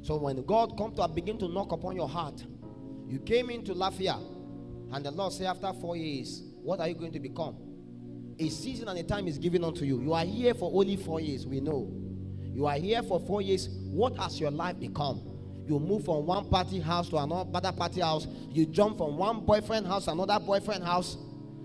So when God come to begin to knock upon your heart, you came into Lafia, and the Lord say, after 4 years, what are you going to become? A season and a time is given unto you. You are here for only 4 years, we know. You are here for 4 years. What has your life become? You move from one party house to another party house. You jump from one boyfriend house to another boyfriend house.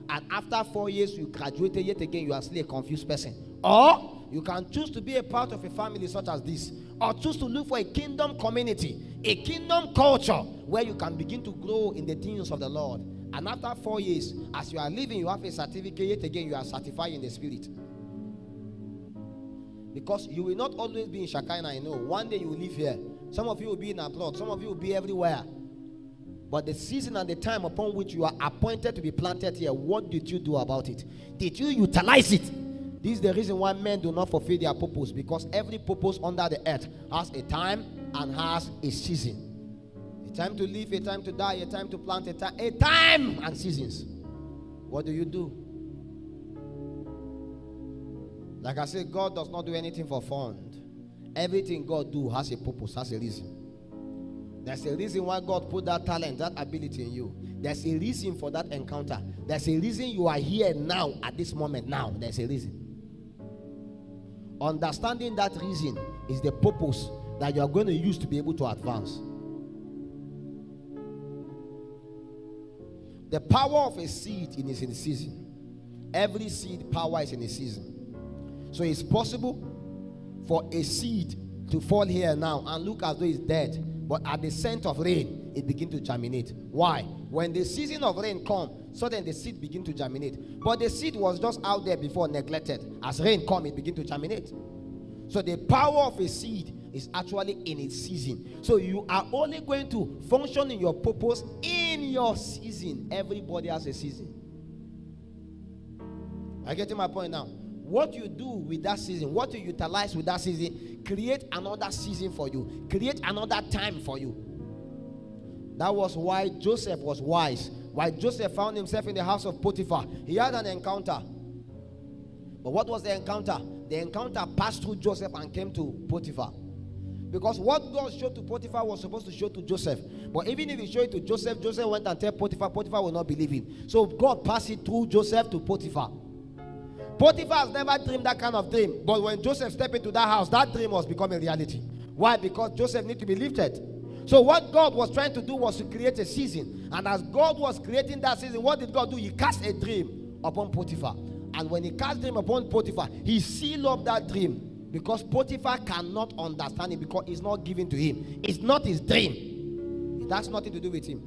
And after 4 years, you graduated yet again. You are still a confused person. Or you can choose to be a part of a family such as this. Or choose to look for a kingdom community, a kingdom culture where you can begin to grow in the things of the Lord. And after 4 years, as you are living, you have a certificate. Yet again, you are certified in the spirit. Because you will not always be in Shekinah, I know. One day you will live here. Some of you will be in abroad. Some of you will be everywhere. But the season and the time upon which you are appointed to be planted here, what did you do about it? Did you utilize it? This is the reason why men do not fulfill their purpose. Because every purpose under the earth has a time and has a season. A time to live, a time to die, a time to plant, a time and seasons. What do you do? Like I said, God does not do anything for fun. Everything God do has a purpose, has a reason. There's a reason why God put that talent, that ability in you. There's a reason for that encounter. There's a reason you are here now, at this moment now. There's a reason. Understanding that reason is the purpose that you are going to use to be able to advance. The power of a seed is in the season. Every seed power is in the season. So it's possible for a seed to fall here now and look as though it's dead, but at the scent of rain, it begins to germinate. Why? When the season of rain comes, suddenly the seed begins to germinate. But the seed was just out there before, neglected. As rain comes, it begins to germinate. So the power of a seed is actually in its season. So you are only going to function in your purpose in your season. Everybody has a season. Are you getting my point now? What you do with that season, what you utilize with that season, create another season for you. Create another time for you. That was why Joseph was wise. Why Joseph found himself in the house of Potiphar. He had an encounter. But what was the encounter? The encounter passed through Joseph and came to Potiphar. Because what God showed to Potiphar was supposed to show to Joseph. But even if he showed it to Joseph, Joseph went and told Potiphar, Potiphar will not believe him. So God passed it through Joseph to Potiphar. Potiphar has never dreamed that kind of dream. But when Joseph stepped into that house, that dream was becoming reality. Why? Because Joseph needed to be lifted. So what God was trying to do was to create a season. And as God was creating that season, what did God do? He cast a dream upon Potiphar. And when he cast a dream upon Potiphar, he sealed up that dream. Because Potiphar cannot understand it because it's not given to him. It's not his dream. It has nothing to do with him.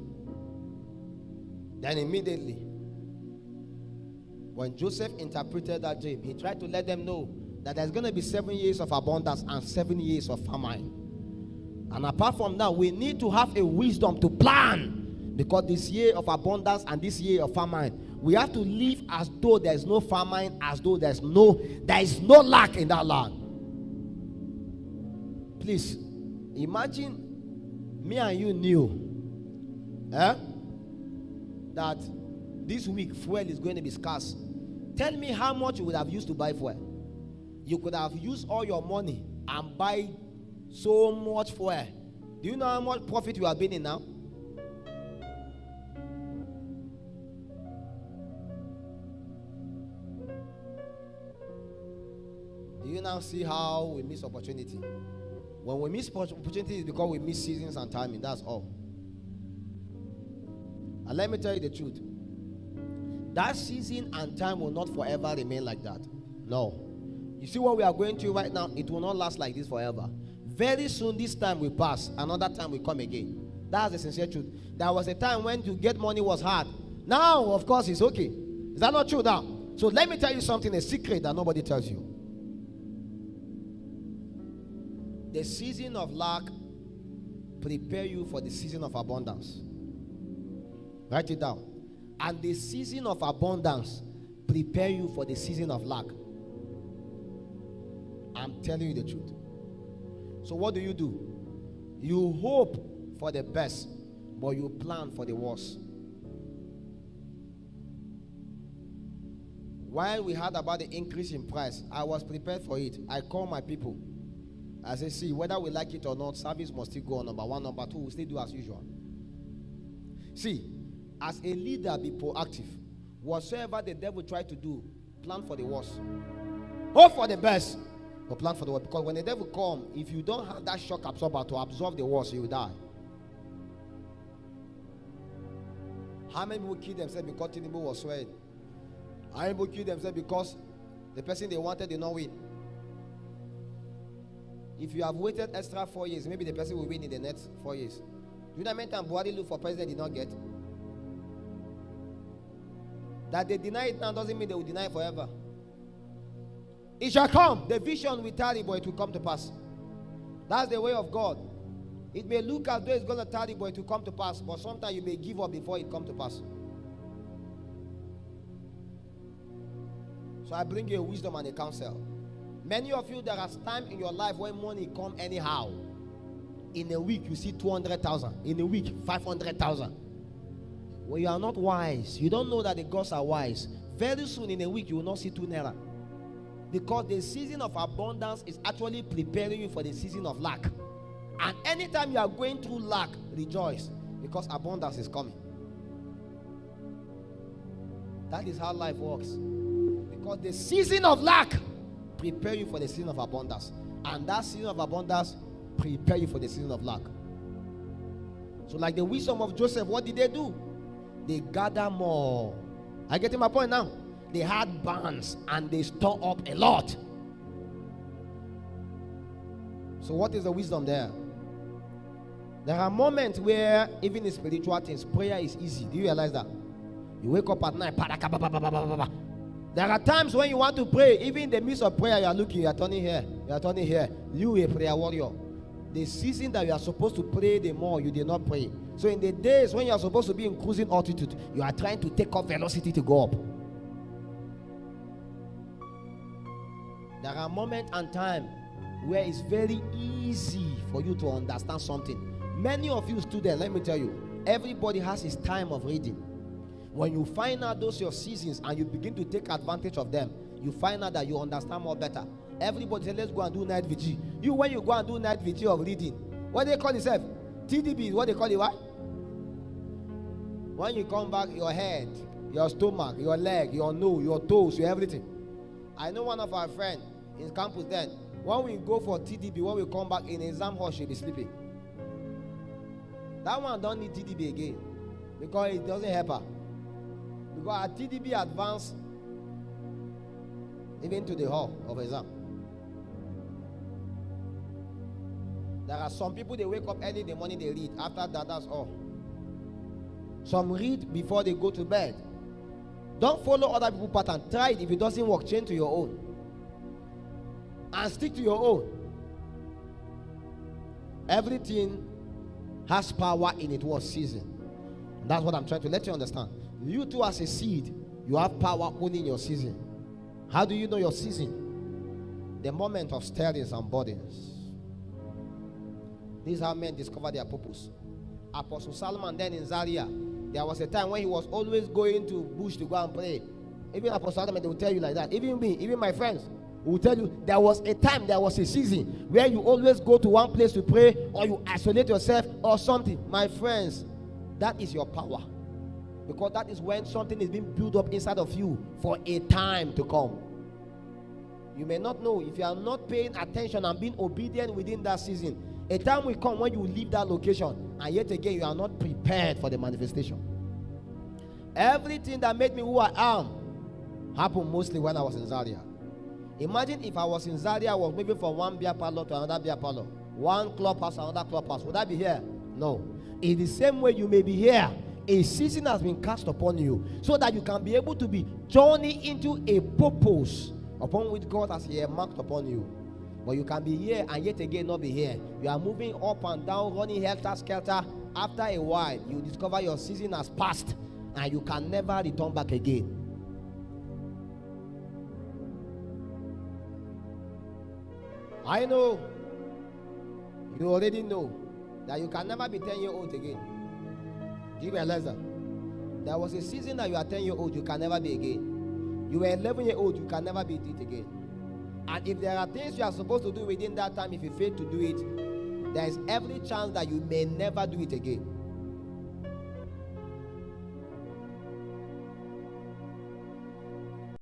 Then immediately, when Joseph interpreted that dream, he tried to let them know that there's going to be 7 years of abundance and 7 years of famine. And apart from that, we need to have a wisdom to plan. Because this year of abundance and this year of famine, we have to live as though there is no famine, as though there is no lack in that land. Please, imagine me and you knew that this week fuel is going to be scarce. Tell me how much you would have used to buy fuel. You could have used all your money and buy so much fuel. Do you know how much profit you have been in now? Do you now see how we miss opportunity? When we miss opportunity, it's because we miss seasons and timing. That's all. And let me tell you the truth. That season and time will not forever remain like that. No. You see what we are going through right now? It will not last like this forever. Very soon this time will pass. Another time will come again. That's the sincere truth. There was a time when to get money was hard. Now, of course, it's okay. Is that not true now? So let me tell you something, a secret that nobody tells you. The season of lack prepare you for the season of abundance. Write it down. And the season of abundance prepare you for the season of lack. I'm telling you the truth. So what do? You hope for the best, but you plan for the worst. While we heard about the increase in price, I was prepared for it. I called my people. I say, see, whether we like it or not, service must still go on. Number one. Number two, we still do as usual. See, as a leader, be proactive. Whatsoever the devil try to do, plan for the worst. Hope for the best, but plan for the worst. Because when the devil come, if you don't have that shock absorber to absorb the worst, you will die. How many people kill themselves because Tinubu was swearing? How many people kill themselves because the person they wanted did not win? If you have waited extra 4 years, maybe the person will win in the next 4 years. Do you know how many times Buhari look for president did not get? That they deny it now doesn't mean they will deny it forever. It shall come. The vision will tarry, but it will come to pass. That's the way of God. It may look as though it's going to tarry, but it will come to pass. But sometimes you may give up before it comes to pass. So I bring you a wisdom and a counsel. Many of you, there are times in your life when money come anyhow. In a week, you see 200,000. In a week, 500,000. When you are not wise, you don't know that the gods are wise. Very soon in a week, you will not see 2 naira. Because the season of abundance is actually preparing you for the season of lack. And anytime you are going through lack, rejoice. Because abundance is coming. That is how life works. Because the season of lack prepare you for the season of abundance. And that season of abundance prepare you for the season of lack. So like the wisdom of Joseph, what did they do? They gather more. I get my point now. They had barns and they store up a lot. So what is the wisdom there? There are moments where even in spiritual things, prayer is easy. Do you realize that? You wake up at night. There are times when you want to pray, even in the midst of prayer, you are looking, you are turning here, you are turning here. You a prayer warrior. The season that you are supposed to pray, the more you did not pray. So in the days when you are supposed to be in cruising altitude, you are trying to take up velocity to go up. There are moments and times where it's very easy for you to understand something. Many of you students, let me tell you, everybody has his time of reading. When you find out those your seasons and you begin to take advantage of them, you find out that you understand more better. Everybody says, let's go and do night vigil. You, when you go and do night vigil of reading, what they call yourself? TDB is what they call it, what? When you come back, your head, your stomach, your leg, your nose, your toes, your everything. I know one of our friends in campus then, when we go for TDB, when we come back in exam hall, she'll be sleeping. That one don't need TDB again because it doesn't help her. Because our TDB advanced even to the hall of exam. There are some people, they wake up early in the morning, they read. After that, that's all. Some read before they go to bed. Don't follow other people's pattern. Try it. If it doesn't work, change to your own. And stick to your own. Everything has power in its what season. That's what I'm trying to let you understand. You too, as a seed, you have power only in your season. How do you know your season? The moment of stirrings and burdens. This is how men discover their purpose. Apostle Solomon then in Zaria, there was a time when he was always going to bush to go and pray. Even Apostle Solomon, they will tell you like that. Even me, even my friends will tell you there was a time, there was a season where you always go to one place to pray, or you isolate yourself or something. My friends, that is your power. Because that is when something is being built up inside of you for a time to come. You may not know if you are not paying attention and being obedient within that season. A time will come when you leave that location and yet again you are not prepared for the manifestation. Everything that made me who I am happened mostly when I was in Zaria. Imagine if I was in Zaria, I was moving from one beer parlor to another beer parlor, one clubhouse to another clubhouse. Would I be here? No. In the same way you may be here, a season has been cast upon you so that you can be able to be journey into a purpose upon which God has marked upon you. But you can be here and yet again not be here. You are moving up and down, running helter-skelter. After a while, you discover your season has passed and you can never return back again. I know, you already know that you can never be 10-year-old again. Do you realize that? There was a season that you are 10-year-old, you can never be again. You were 11-year-old, you can never be it again. And if there are things you are supposed to do within that time, if you fail to do it, there is every chance that you may never do it again.